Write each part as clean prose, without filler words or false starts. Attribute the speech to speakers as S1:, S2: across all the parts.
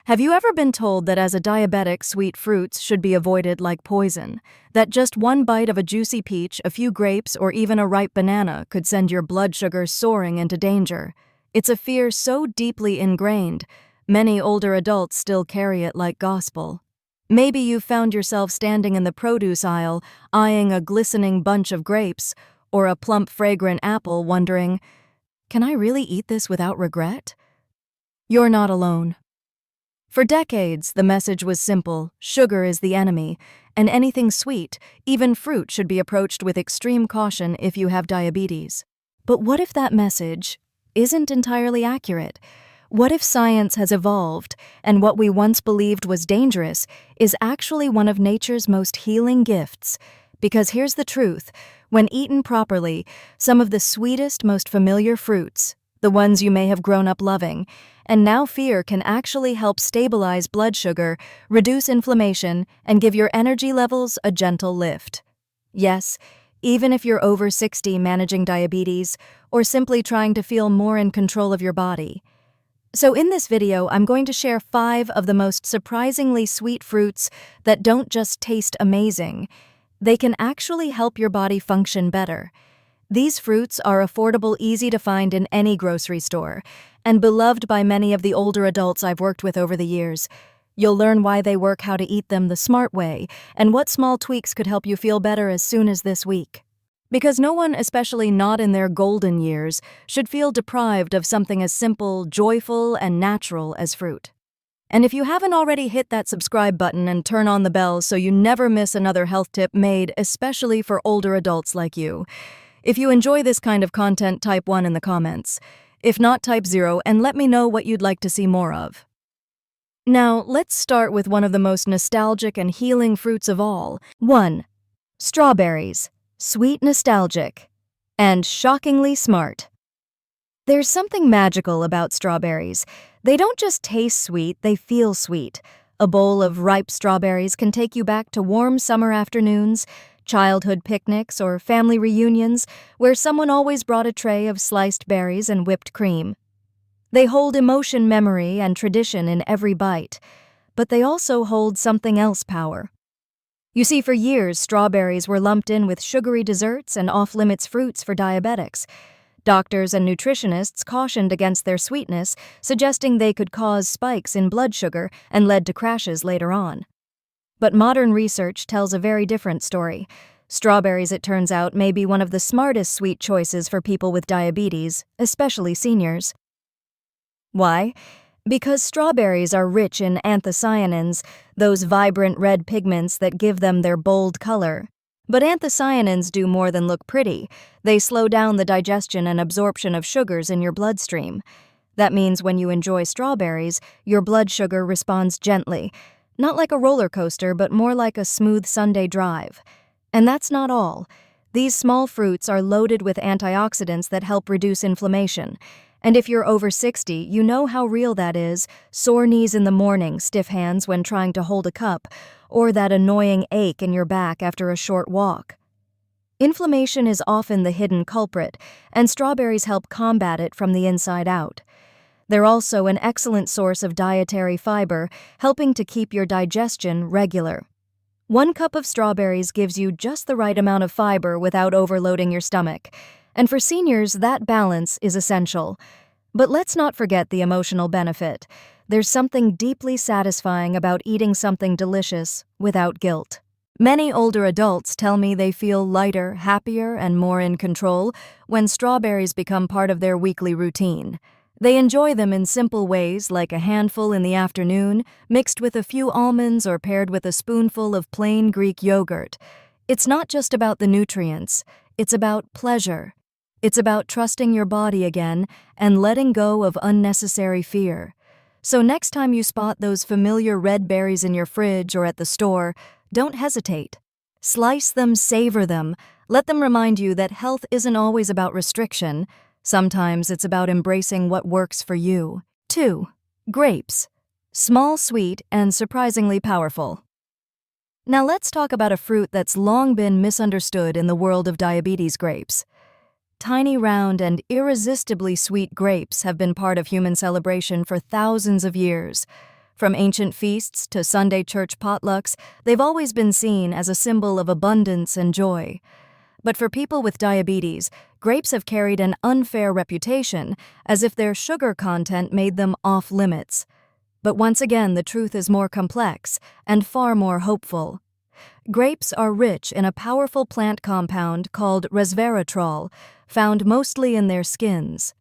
S1: Have you ever been told that as a diabetic, sweet fruits should be avoided like poison? That just one bite of a juicy peach, a few grapes, or even a ripe banana could send your blood sugar soaring into danger? It's a fear so deeply ingrained, many older adults still carry it like gospel. Maybe you've found yourself standing in the produce aisle, eyeing a glistening bunch of grapes, or a plump, fragrant apple, wondering, can I really eat this without regret? You're not alone. For decades, the message was simple: sugar is the enemy, and anything sweet, even fruit, should be approached with extreme caution if you have diabetes. But what if that message isn't entirely accurate? What if science has evolved, and what we once believed was dangerous is actually one of nature's most healing gifts? Because here's the truth: when eaten properly, some of the sweetest, most familiar fruits, the ones you may have grown up loving, and now fear, can actually help stabilize blood sugar, reduce inflammation, and give your energy levels a gentle lift. Yes, even if you're over 60 managing diabetes, or simply trying to feel more in control of your body. So in this video, I'm going to share 5 of the most surprisingly sweet fruits that don't just taste amazing. They can actually help your body function better. These fruits are affordable, easy to find in any grocery store, and beloved by many of the older adults I've worked with over the years. You'll learn why they work, how to eat them the smart way, and what small tweaks could help you feel better as soon as this week. Because no one, especially not in their golden years, should feel deprived of something as simple, joyful, and natural as fruit. And if you haven't already, hit that subscribe button and turn on the bell so you never miss another health tip made especially for older adults like you. If you enjoy this kind of content, type 1 in the comments. If not, type 0 and let me know what you'd like to see more of. Now, let's start with one of the most nostalgic and healing fruits of all. 1. Strawberries. Sweet, nostalgic, and shockingly smart. There's something magical about strawberries. They don't just taste sweet, they feel sweet. A bowl of ripe strawberries can take you back to warm summer afternoons, childhood picnics, or family reunions where someone always brought a tray of sliced berries and whipped cream. They hold emotion, memory, and tradition in every bite, but they also hold something else: power. You see, for years, strawberries were lumped in with sugary desserts and off-limits fruits for diabetics. Doctors and nutritionists cautioned against their sweetness, suggesting they could cause spikes in blood sugar and led to crashes later on. But modern research tells a very different story. Strawberries, it turns out, may be one of the smartest sweet choices for people with diabetes, especially seniors. Why? Because strawberries are rich in anthocyanins, those vibrant red pigments that give them their bold color. But anthocyanins do more than look pretty. They slow down the digestion and absorption of sugars in your bloodstream. That means when you enjoy strawberries, your blood sugar responds gently, not like a roller coaster, but more like a smooth Sunday drive. And that's not all. These small fruits are loaded with antioxidants that help reduce inflammation. And if you're over 60, you know how real that is: sore knees in the morning, stiff hands when trying to hold a cup, or that annoying ache in your back after a short walk. Inflammation is often the hidden culprit, and strawberries help combat it from the inside out. They're also an excellent source of dietary fiber, helping to keep your digestion regular. 1 cup of strawberries gives you just the right amount of fiber without overloading your stomach. And for seniors, that balance is essential. But let's not forget the emotional benefit. There's something deeply satisfying about eating something delicious without guilt. Many older adults tell me they feel lighter, happier, and more in control when strawberries become part of their weekly routine. They enjoy them in simple ways, like a handful in the afternoon, mixed with a few almonds or paired with a spoonful of plain Greek yogurt. It's not just about the nutrients, it's about pleasure. It's about trusting your body again and letting go of unnecessary fear. So next time you spot those familiar red berries in your fridge or at the store, don't hesitate. Slice them, savor them. Let them remind you that health isn't always about restriction. Sometimes it's about embracing what works for you. 2. Grapes. Small, sweet, and surprisingly powerful. Now let's talk about a fruit that's long been misunderstood in the world of diabetes: grapes. Tiny, round, and irresistibly sweet grapes have been part of human celebration for thousands of years. From ancient feasts to Sunday church potlucks, they've always been seen as a symbol of abundance and joy. But for people with diabetes, grapes have carried an unfair reputation, as if their sugar content made them off-limits. But once again, the truth is more complex and far more hopeful. Grapes are rich in a powerful plant compound called resveratrol, found mostly in their skins.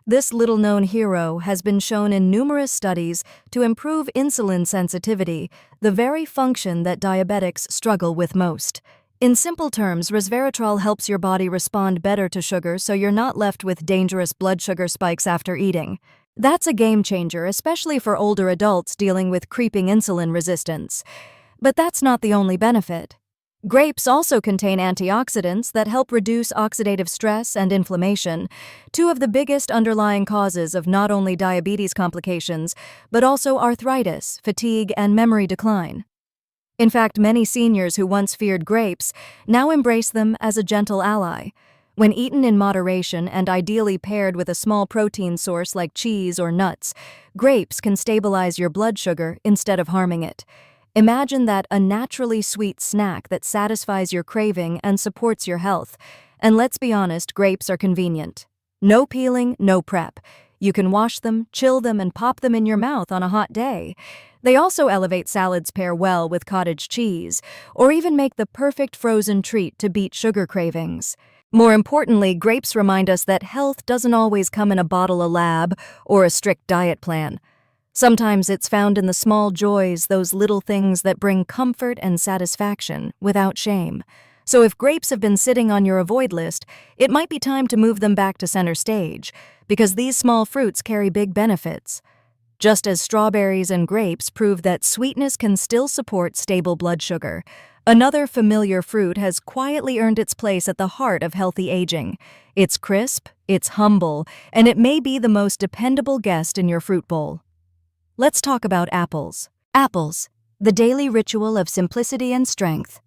S1: This little-known hero has been shown in numerous studies to improve insulin sensitivity, the very function that diabetics struggle with most. In simple terms, resveratrol helps your body respond better to sugar so you're not left with dangerous blood sugar spikes after eating. That's a game changer, especially for older adults dealing with creeping insulin resistance. But that's not the only benefit. Grapes also contain antioxidants that help reduce oxidative stress and inflammation, two of the biggest underlying causes of not only diabetes complications, but also arthritis, fatigue, and memory decline. In fact, many seniors who once feared grapes now embrace them as a gentle ally. When eaten in moderation and ideally paired with a small protein source like cheese or nuts, grapes can stabilize your blood sugar instead of harming it. Imagine that, a naturally sweet snack that satisfies your craving and supports your health. And let's be honest, grapes are convenient. No peeling, no prep. You can wash them, chill them, and pop them in your mouth on a hot day. They also elevate salads, pair well with cottage cheese, or even make the perfect frozen treat to beat sugar cravings. More importantly, grapes remind us that health doesn't always come in a bottle, a lab, or a strict diet plan. Sometimes it's found in the small joys, those little things that bring comfort and satisfaction without shame. So if grapes have been sitting on your avoid list, it might be time to move them back to center stage, because these small fruits carry big benefits. Just as strawberries and grapes prove that sweetness can still support stable blood sugar, another familiar fruit has quietly earned its place at the heart of healthy aging. It's crisp, it's humble, and it may be the most dependable guest in your fruit bowl. Let's talk about apples. Apples, the daily ritual of simplicity and strength.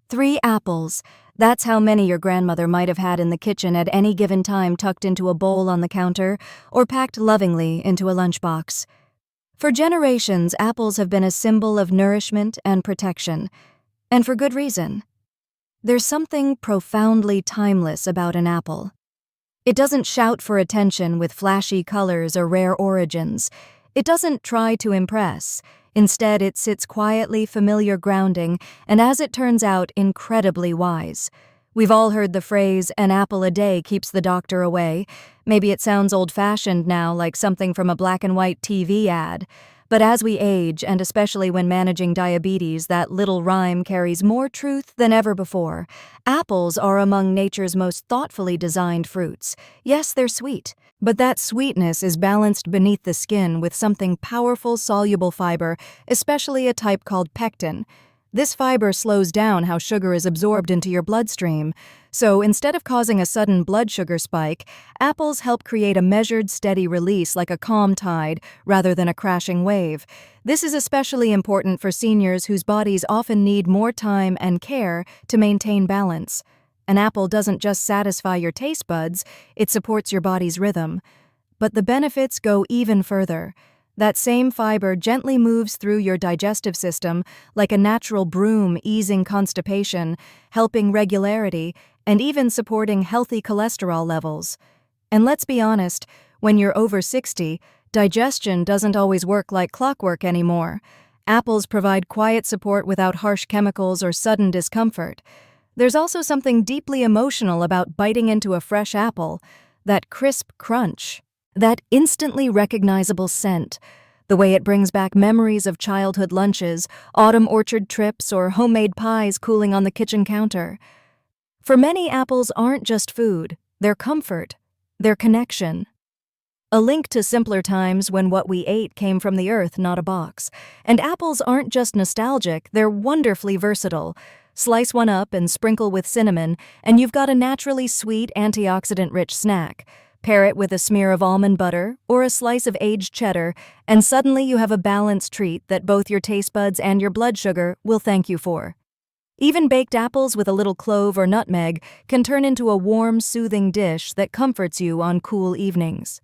S1: 3 apples. That's how many your grandmother might have had in the kitchen at any given time, tucked into a bowl on the counter or packed lovingly into a lunchbox. For generations, apples have been a symbol of nourishment and protection, and for good reason. There's something profoundly timeless about an apple. It doesn't shout for attention with flashy colors or rare origins. It doesn't try to impress. Instead, it sits quietly, familiar, grounding, and as it turns out, incredibly wise. We've all heard the phrase, "an apple a day keeps the doctor away." Maybe it sounds old-fashioned now, like something from a black-and-white TV ad. But as we age, and especially when managing diabetes, that little rhyme carries more truth than ever before. Apples are among nature's most thoughtfully designed fruits. Yes, they're sweet, but that sweetness is balanced beneath the skin with something powerful, soluble fiber, especially a type called pectin. This fiber slows down how sugar is absorbed into your bloodstream. So instead of causing a sudden blood sugar spike, apples help create a measured, steady release like a calm tide rather than a crashing wave. This is especially important for seniors whose bodies often need more time and care to maintain balance. An apple doesn't just satisfy your taste buds, it supports your body's rhythm. But the benefits go even further. That same fiber gently moves through your digestive system like a natural broom, easing constipation, helping regularity, and even supporting healthy cholesterol levels. And let's be honest, when you're over 60, digestion doesn't always work like clockwork anymore. Apples provide quiet support without harsh chemicals or sudden discomfort. There's also something deeply emotional about biting into a fresh apple, that crisp crunch. That instantly recognizable scent, the way it brings back memories of childhood lunches, autumn orchard trips, or homemade pies cooling on the kitchen counter. For many, apples aren't just food, they're comfort, they're connection. A link to simpler times when what we ate came from the earth, not a box. And apples aren't just nostalgic, they're wonderfully versatile. Slice one up and sprinkle with cinnamon, and you've got a naturally sweet, antioxidant-rich snack. Pair it with a smear of almond butter or a slice of aged cheddar, and suddenly you have a balanced treat that both your taste buds and your blood sugar will thank you for. Even baked apples with a little clove or nutmeg can turn into a warm, soothing dish that comforts you on cool evenings.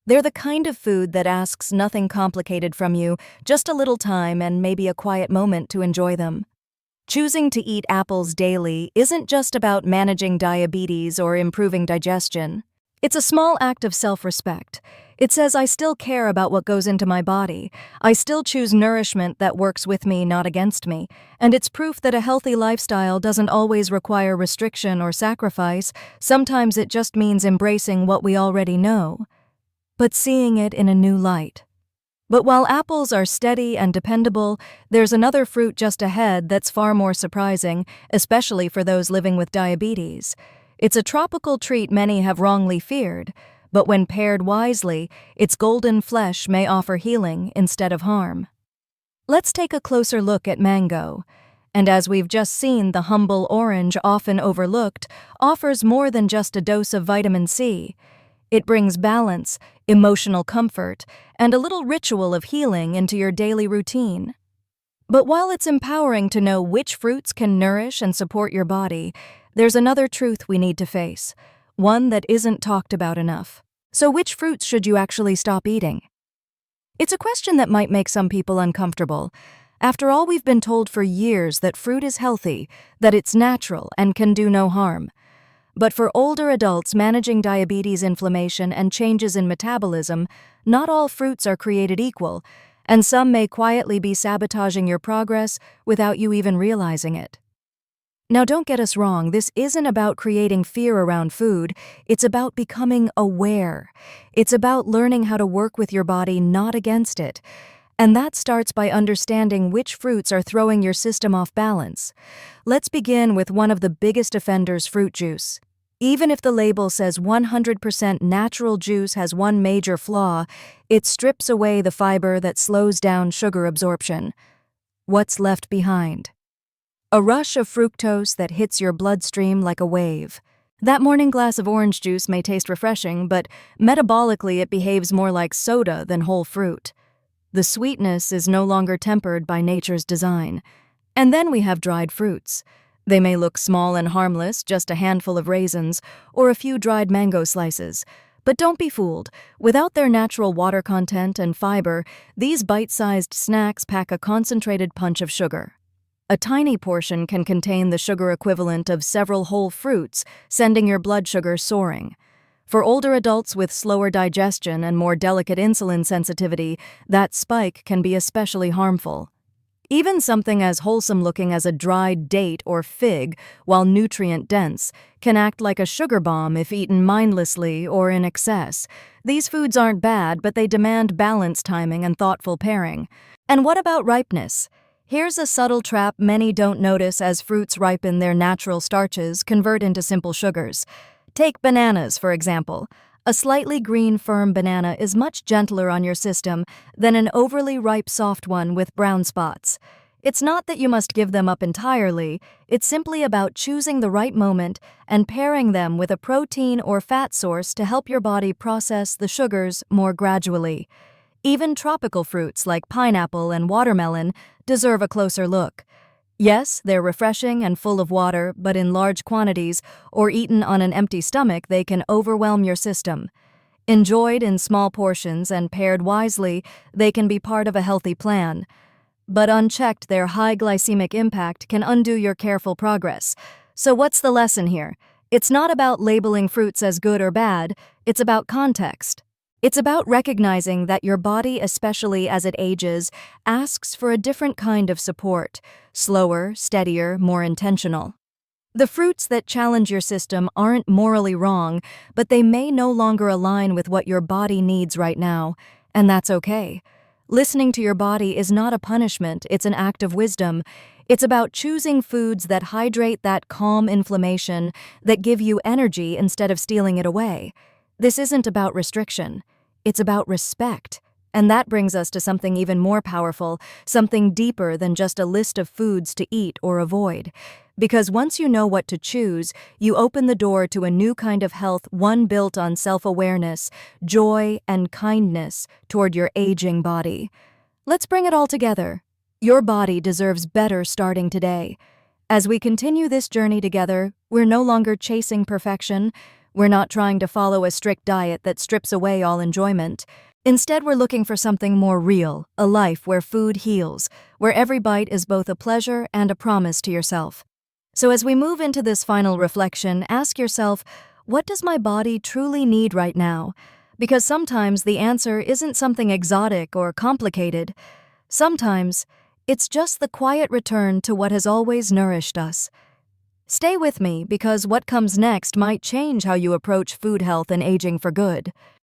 S1: They're the kind of food that asks nothing complicated from you, just a little time and maybe a quiet moment to enjoy them. Choosing to eat apples daily isn't just about managing diabetes or improving digestion. It's a small act of self-respect. It says I still care about what goes into my body. I still choose nourishment that works with me, not against me. And it's proof that a healthy lifestyle doesn't always require restriction or sacrifice. Sometimes it just means embracing what we already know, but seeing it in a new light. But while apples are steady and dependable, there's another fruit just ahead that's far more surprising, especially for those living with diabetes. It's a tropical treat many have wrongly feared, but when paired wisely, its golden flesh may offer healing instead of harm. Let's take a closer look at mango. And as we've just seen, the humble orange, often overlooked, offers more than just a dose of vitamin C. It brings balance, emotional comfort, and a little ritual of healing into your daily routine. But while it's empowering to know which fruits can nourish and support your body, there's another truth we need to face, one that isn't talked about enough. So which fruits should you actually stop eating? It's a question that might make some people uncomfortable. After all, we've been told for years that fruit is healthy, that it's natural and can do no harm. But for older adults managing diabetes, inflammation, and changes in metabolism, not all fruits are created equal, and some may quietly be sabotaging your progress without you even realizing it. Now, don't get us wrong, this isn't about creating fear around food, it's about becoming aware. It's about learning how to work with your body, not against it. And that starts by understanding which fruits are throwing your system off balance. Let's begin with one of the biggest offenders, fruit juice. Even if the label says 100% natural juice has one major flaw, it strips away the fiber that slows down sugar absorption. What's left behind? A rush of fructose that hits your bloodstream like a wave. That morning glass of orange juice may taste refreshing, but metabolically it behaves more like soda than whole fruit. The sweetness is no longer tempered by nature's design. And then we have dried fruits. They may look small and harmless, just a handful of raisins or a few dried mango slices. But don't be fooled. Without their natural water content and fiber, these bite-sized snacks pack a concentrated punch of sugar. A tiny portion can contain the sugar equivalent of several whole fruits, sending your blood sugar soaring. For older adults with slower digestion and more delicate insulin sensitivity, that spike can be especially harmful. Even something as wholesome-looking as a dried date or fig, while nutrient-dense, can act like a sugar bomb if eaten mindlessly or in excess. These foods aren't bad, but they demand balance, timing, and thoughtful pairing. And what about ripeness? Here's a subtle trap many don't notice. As fruits ripen, their natural starches convert into simple sugars. Take bananas, for example. A slightly green, firm banana is much gentler on your system than an overly ripe, soft one with brown spots. It's not that you must give them up entirely, it's simply about choosing the right moment and pairing them with a protein or fat source to help your body process the sugars more gradually. Even tropical fruits like pineapple and watermelon deserve a closer look. Yes, they're refreshing and full of water, but in large quantities or eaten on an empty stomach, they can overwhelm your system. Enjoyed in small portions and paired wisely, they can be part of a healthy plan. But unchecked, their high glycemic impact can undo your careful progress. So what's the lesson here? It's not about labeling fruits as good or bad, it's about context. It's about recognizing that your body, especially as it ages, asks for a different kind of support, slower, steadier, more intentional. The fruits that challenge your system aren't morally wrong, but they may no longer align with what your body needs right now, and that's okay. Listening to your body is not a punishment, it's an act of wisdom. It's about choosing foods that hydrate, that calm inflammation, that give you energy instead of stealing it away. This isn't about restriction. It's about respect. And that brings us to something even more powerful, something deeper than just a list of foods to eat or avoid. Because once you know what to choose, you open the door to a new kind of health, one built on self-awareness, joy, and kindness toward your aging body. Let's bring it all together. Your body deserves better starting today. As we continue this journey together, we're no longer chasing perfection. We're not trying to follow a strict diet that strips away all enjoyment. Instead, we're looking for something more real, a life where food heals, where every bite is both a pleasure and a promise to yourself. So as we move into this final reflection, ask yourself, what does my body truly need right now? Because sometimes the answer isn't something exotic or complicated. Sometimes it's just the quiet return to what has always nourished us. Stay with me because what comes next might change how you approach food health and aging for good.